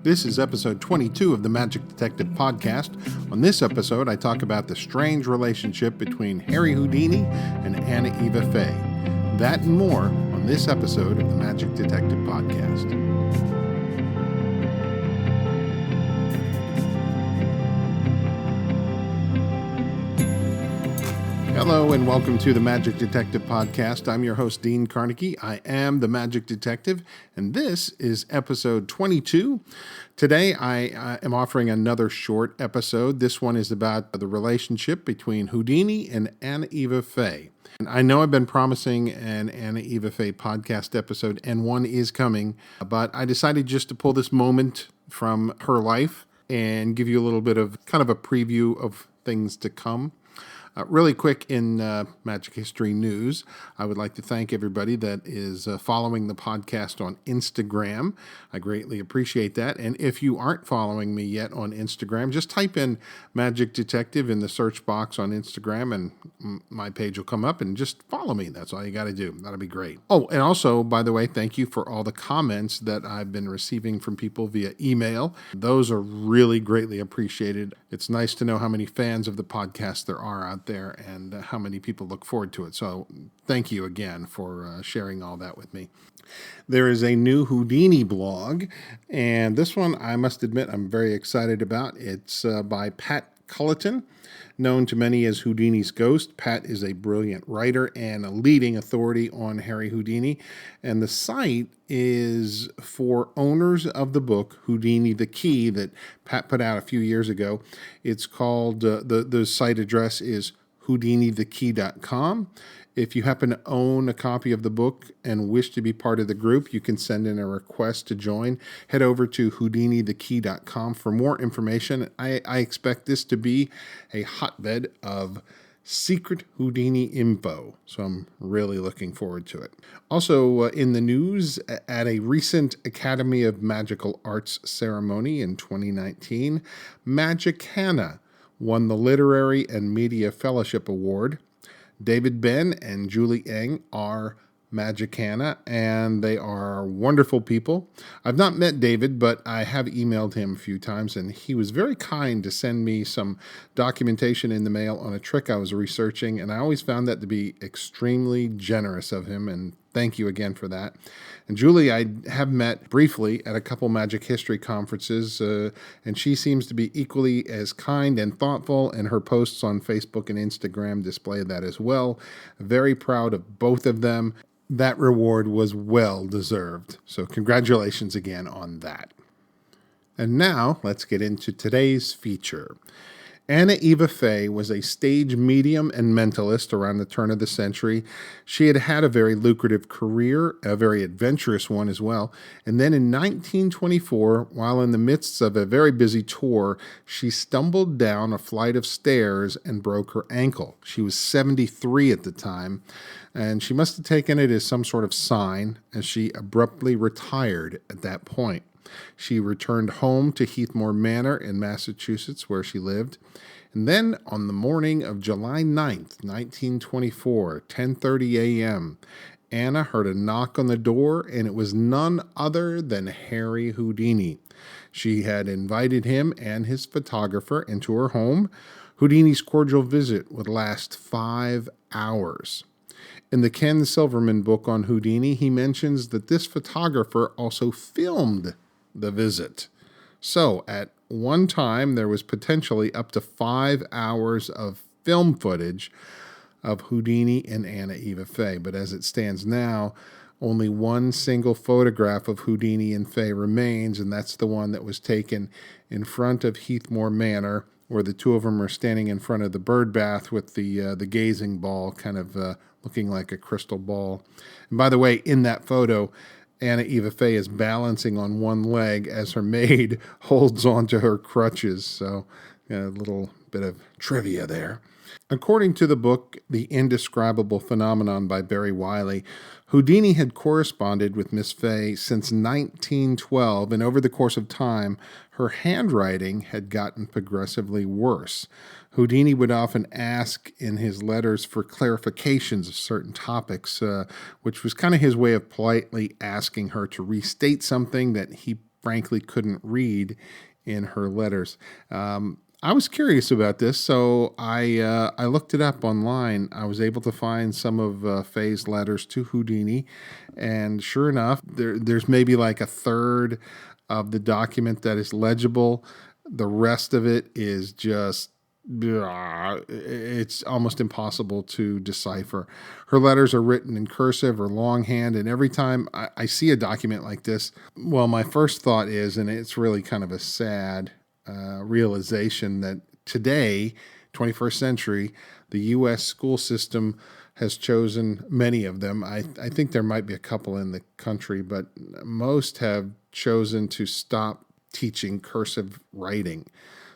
This is episode 22 of the Magic Detective Podcast. On this episode, I talk about the strange relationship between Harry Houdini and Anna Eva Fay. That and more on this episode of the Magic Detective Podcast. Hello and welcome to the Magic Detective Podcast. I'm your host, Dean Carnegie. I am the Magic Detective, and this is episode 22. Today, I am offering another short episode. This one is about the relationship between Houdini and Anna Eva Fay. And I know I've been promising an Anna Eva Fay podcast episode, and one is coming, but I decided just to pull this moment from her life and give you a little bit of kind of a preview of things to come. Really quick in Magic History news, I would like to thank everybody that is following the podcast on Instagram. I greatly appreciate that. And if you aren't following me yet on Instagram, just type in Magic Detective in the search box on Instagram and my page will come up, and just follow me. That's all you got to do. That'll be great. Oh, and also, by the way, thank you for all the comments that I've been receiving from people via email. Those are really greatly appreciated. It's nice to know how many fans of the podcast there are out there and how many people look forward to it. So thank you again for sharing all that with me. There is a new Houdini blog, and this one I must admit I'm very excited about. It's by Pat Culleton, known to many as Houdini's Ghost. Pat is a brilliant writer and a leading authority on Harry Houdini, and the site is for owners of the book Houdini the Key that Pat put out a few years ago. It's called, the site address is HoudiniTheKey.com. If you happen to own a copy of the book and wish to be part of the group, you can send in a request to join. Head over to HoudiniTheKey.com for more information. I expect this to be a hotbed of secret Houdini info, so I'm really looking forward to it. Also in the news, at a recent Academy of Magical Arts ceremony in 2019, Magic Hannah won the Literary and Media Fellowship Award. David Ben and Julie Eng are Magic Hannah, and they are wonderful people. I've not met David, but I have emailed him a few times, and he was very kind to send me some documentation in the mail on a trick I was researching, and I always found that to be extremely generous of him, and thank you again for that. And Julie, I have met briefly at a couple Magic History conferences, and she seems to be equally as kind and thoughtful, and her posts on Facebook and Instagram display that as well. Very proud of both of them. That reward was well deserved. So congratulations again on that. And now let's get into today's feature. Anna Eva Fay was a stage medium and mentalist around the turn of the century. She had had a very lucrative career, a very adventurous one as well. And then in 1924, while in the midst of a very busy tour, she stumbled down a flight of stairs and broke her ankle. She was 73 at the time, and she must have taken it as some sort of sign, as she abruptly retired at that point. She returned home to Heathmore Manor in Massachusetts, where she lived. And then on the morning of July 9th, 1924, 10:30 a.m., Anna heard a knock on the door, and it was none other than Harry Houdini. She had invited him and his photographer into her home. Houdini's cordial visit would last 5 hours. In the Ken Silverman book on Houdini, he mentions that this photographer also filmed the visit. So at one time, there was potentially up to 5 hours of film footage of Houdini and Anna Eva Fay. But as it stands now, only one single photograph of Houdini and Fay remains, and that's the one that was taken in front of Heathmore Manor, where the two of them are standing in front of the bird bath with the gazing ball kind of looking like a crystal ball. And by the way, in that photo, Anna Eva Fay is balancing on one leg as her maid holds onto her crutches. So a little bit of trivia there. According to the book, The Indescribable Phenomenon by Barry Wiley, Houdini had corresponded with Miss Fay since 1912, and over the course of time, her handwriting had gotten progressively worse. Houdini would often ask in his letters for clarifications of certain topics, which was kind of his way of politely asking her to restate something that he frankly couldn't read in her letters. I was curious about this, so I looked it up online. I was able to find some of Fay's letters to Houdini, and sure enough, there's maybe like a third of the document that is legible. The rest of it is just, it's almost impossible to decipher. Her letters are written in cursive or longhand, and every time I see a document like this, well, my first thought is, and it's really kind of a sad realization, that today, 21st century, the U.S. school system has chosen, many of them, I think there might be a couple in the country, but most have chosen to stop teaching cursive writing.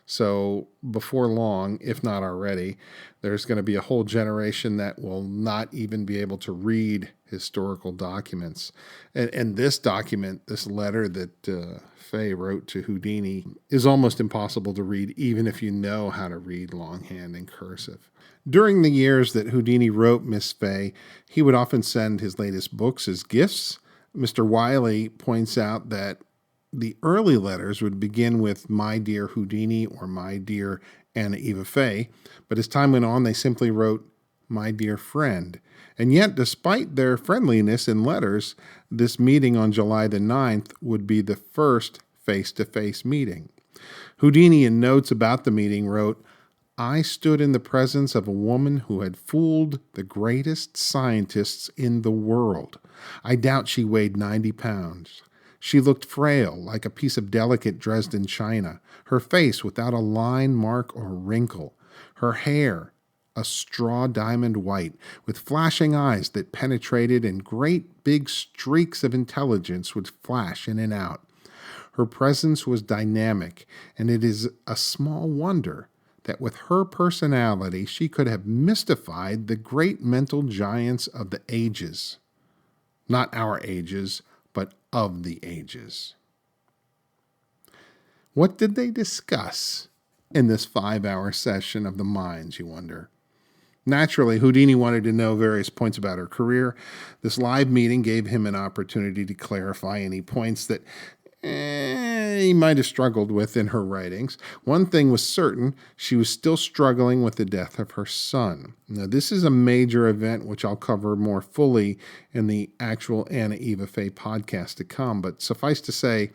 So before long, if not already, there's going to be a whole generation that will not even be able to read historical documents. And this document, this letter that Fay wrote to Houdini, is almost impossible to read, even if you know how to read longhand and cursive. During the years that Houdini wrote Miss Fay, he would often send his latest books as gifts. Mr. Wiley points out that the early letters would begin with "My dear Houdini" or "My dear Anna Eva Fay," but as time went on, they simply wrote "My dear friend." And yet, despite their friendliness in letters, this meeting on July the 9th would be the first face-to-face meeting. Houdini, in notes about the meeting, wrote, "I stood in the presence of a woman who had fooled the greatest scientists in the world. I doubt she weighed 90 pounds. She looked frail, like a piece of delicate Dresden china, her face without a line, mark, or wrinkle, her hair a straw diamond white, with flashing eyes that penetrated, and great big streaks of intelligence would flash in and out. Her presence was dynamic, and it is a small wonder that with her personality she could have mystified the great mental giants of the ages. Not our ages, but of the ages." What did they discuss in this 5-hour session of the minds, you wonder? Naturally, Houdini wanted to know various points about her career. This live meeting gave him an opportunity to clarify any points that he might have struggled with in her writings. One thing was certain: she was still struggling with the death of her son. Now, this is a major event which I'll cover more fully in the actual Anna Eva Fay podcast to come, but suffice to say,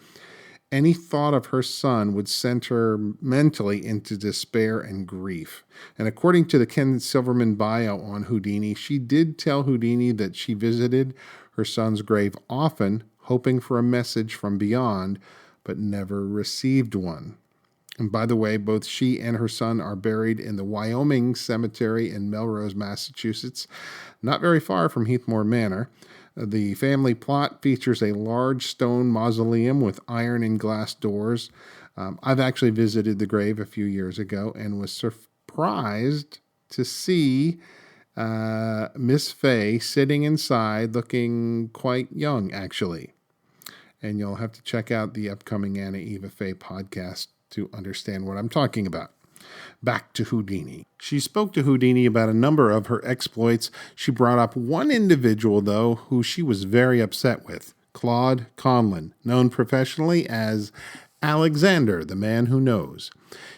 any thought of her son would send her mentally into despair and grief. And according to the Ken Silverman bio on Houdini, she did tell Houdini that she visited her son's grave often, hoping for a message from beyond, but never received one. And by the way, both she and her son are buried in the Wyoming Cemetery in Melrose, Massachusetts, not very far from Heathmore Manor. The family plot features a large stone mausoleum with iron and glass doors. I've actually visited the grave a few years ago and was surprised to see Miss Fay sitting inside looking quite young, actually. And you'll have to check out the upcoming Anna Eva Fay podcast to understand what I'm talking about. Back to Houdini. She spoke to Houdini about a number of her exploits. She brought up one individual, though, who she was very upset with: Claude Conlon, known professionally as Alexander, the man who knows.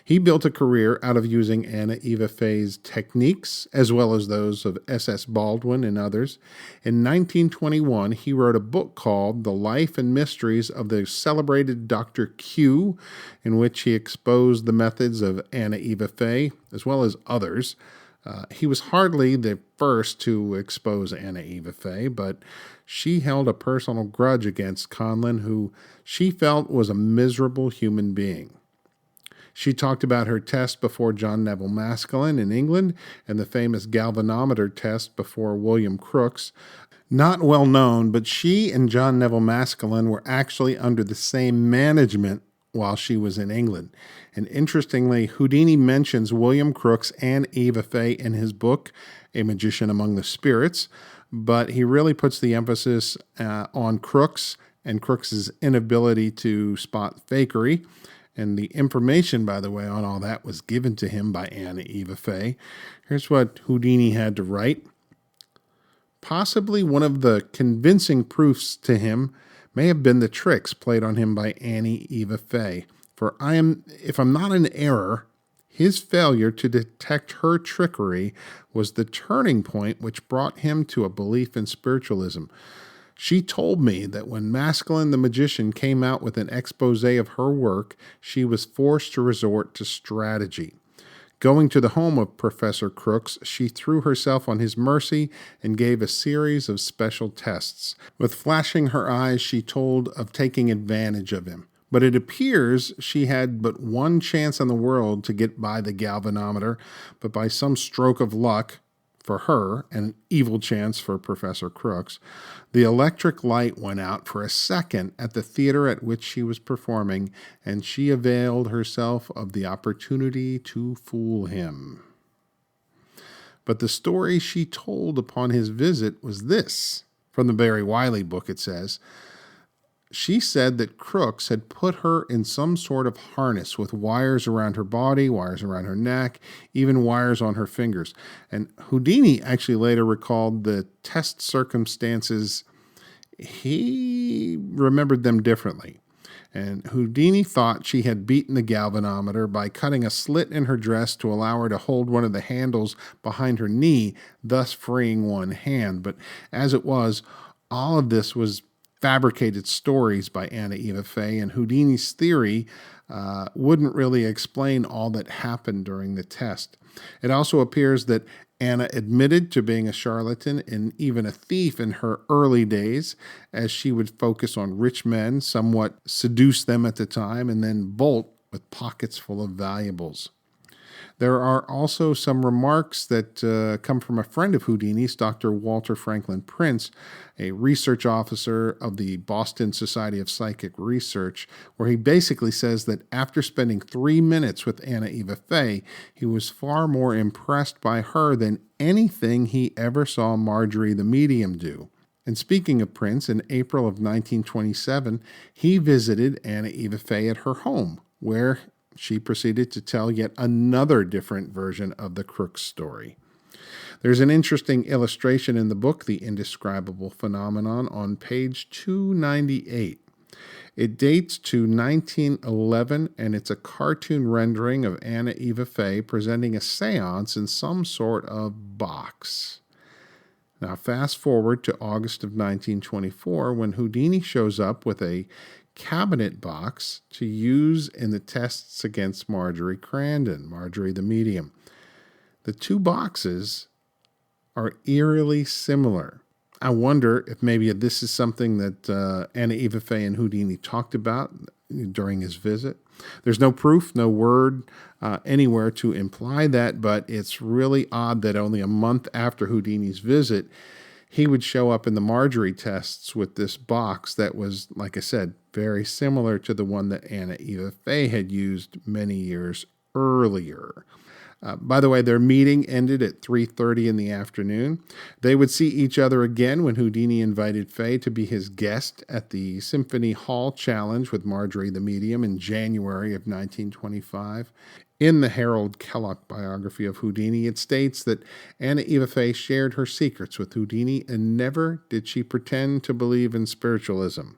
He built a career out of using Anna Eva Fay's techniques, as well as those of S.S. Baldwin and others. In 1921, he wrote a book called The Life and Mysteries of the Celebrated Dr. Q, in which he exposed the methods of Anna Eva Fay, as well as others. He was hardly the first to expose Anna Eva Fay, but she held a personal grudge against Conlon, who she felt was a miserable human being. She talked about her test before John Neville Maskelyne in England and the famous galvanometer test before William Crookes. Not well known, but she and John Neville Maskelyne were actually under the same management while she was in England. And interestingly, Houdini mentions William Crookes and Eva Fay in his book, A Magician Among the Spirits, but he really puts the emphasis on Crookes and Crookes' inability to spot fakery. And the information, by the way, on all that was given to him by Anna Eva Fay. Here's what Houdini had to write. Possibly one of the convincing proofs to him may have been the tricks played on him by Anna Eva Fay. For if I'm not in error, his failure to detect her trickery was the turning point which brought him to a belief in spiritualism. She told me that when Maskelyne the magician came out with an expose of her work, she was forced to resort to strategy. Going to the home of Professor Crooks, she threw herself on his mercy and gave a series of special tests. With flashing her eyes, she told of taking advantage of him. But it appears she had but one chance in the world to get by the galvanometer, but by some stroke of luck for her and an evil chance for Professor Crooks, the electric light went out for a second at the theater at which she was performing, and she availed herself of the opportunity to fool him. But the story she told upon his visit was this. From the Barry Wiley book, it says, she said that Crooks had put her in some sort of harness with wires around her body, wires around her neck, even wires on her fingers. And Houdini actually later recalled the test circumstances. He remembered them differently. And Houdini thought she had beaten the galvanometer by cutting a slit in her dress to allow her to hold one of the handles behind her knee, thus freeing one hand. But as it was, all of this was fabricated stories by Anna Eva Fay, and Houdini's theory wouldn't really explain all that happened during the test. It also appears that Anna admitted to being a charlatan and even a thief in her early days, as she would focus on rich men, somewhat seduce them at the time, and then bolt with pockets full of valuables. There are also some remarks that come from a friend of Houdini's, Dr. Walter Franklin Prince, a research officer of the Boston Society of Psychic Research, where he basically says that after spending 3 minutes with Anna Eva Fay, he was far more impressed by her than anything he ever saw Marjorie the medium do. And speaking of Prince, in April of 1927, he visited Anna Eva Fay at her home, where she proceeded to tell yet another different version of the Crooks story. There's an interesting illustration in the book, The Indescribable Phenomenon, on page 298. It dates to 1911, and it's a cartoon rendering of Anna Eva Fay presenting a seance in some sort of box. Now, fast forward to August of 1924, when Houdini shows up with a cabinet box to use in the tests against Marjorie the medium. The two boxes are eerily similar. I wonder if maybe this is something that Anna Eva Fay and Houdini talked about during his visit. There's no proof, no word anywhere to imply that, but it's really odd that only a month after Houdini's visit, he would show up in the Marjorie tests with this box that was, like I said, very similar to the one that Anna Eva Fay had used many years earlier. By the way, their meeting ended at 3:30 in the afternoon. They would see each other again when Houdini invited Fay to be his guest at the Symphony Hall Challenge with Marjorie the Medium in January of 1925. In the Harold Kellogg biography of Houdini, it states that Anna Eva Fay shared her secrets with Houdini, and never did she pretend to believe in spiritualism.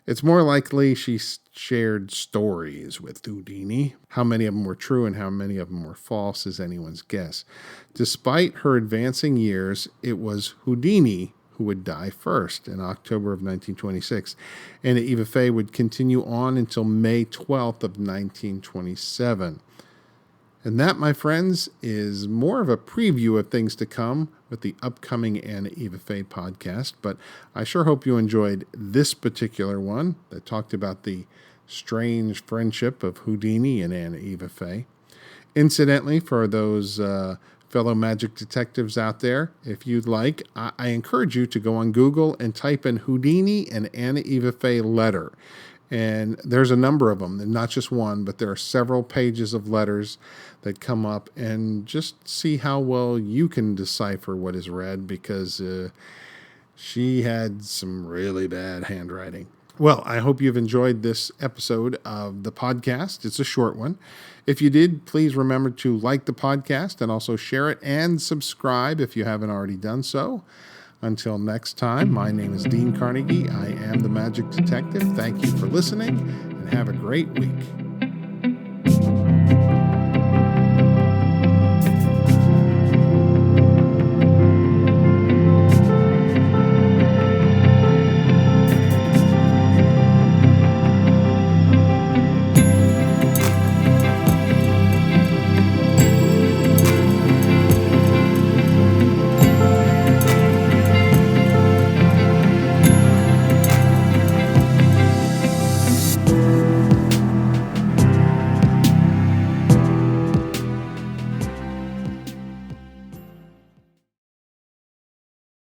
It's more likely she shared stories with Houdini. How many of them were true and how many of them were false is anyone's guess. Despite her advancing years, it was Houdini who would die first in October of 1926. Anna Eva Fay would continue on until May 12th of 1927. And that, my friends, is more of a preview of things to come with the upcoming Anna Eva Fay podcast. But I sure hope you enjoyed this particular one that talked about the strange friendship of Houdini and Anna Eva Fay. Incidentally, for those fellow magic detectives out there, if you'd like, I encourage you to go on Google and type in Houdini and Anna Eva Fay letter. And there's a number of them, not just one, but there are several pages of letters that come up, and just see how well you can decipher what is read, because she had some really bad handwriting. Well, I hope you've enjoyed this episode of the podcast. It's a short one. If you did, please remember to like the podcast and also share it and subscribe if you haven't already done so. Until next time, my name is Dean Carnegie. I am the Magic Detective. Thank you for listening and have a great week.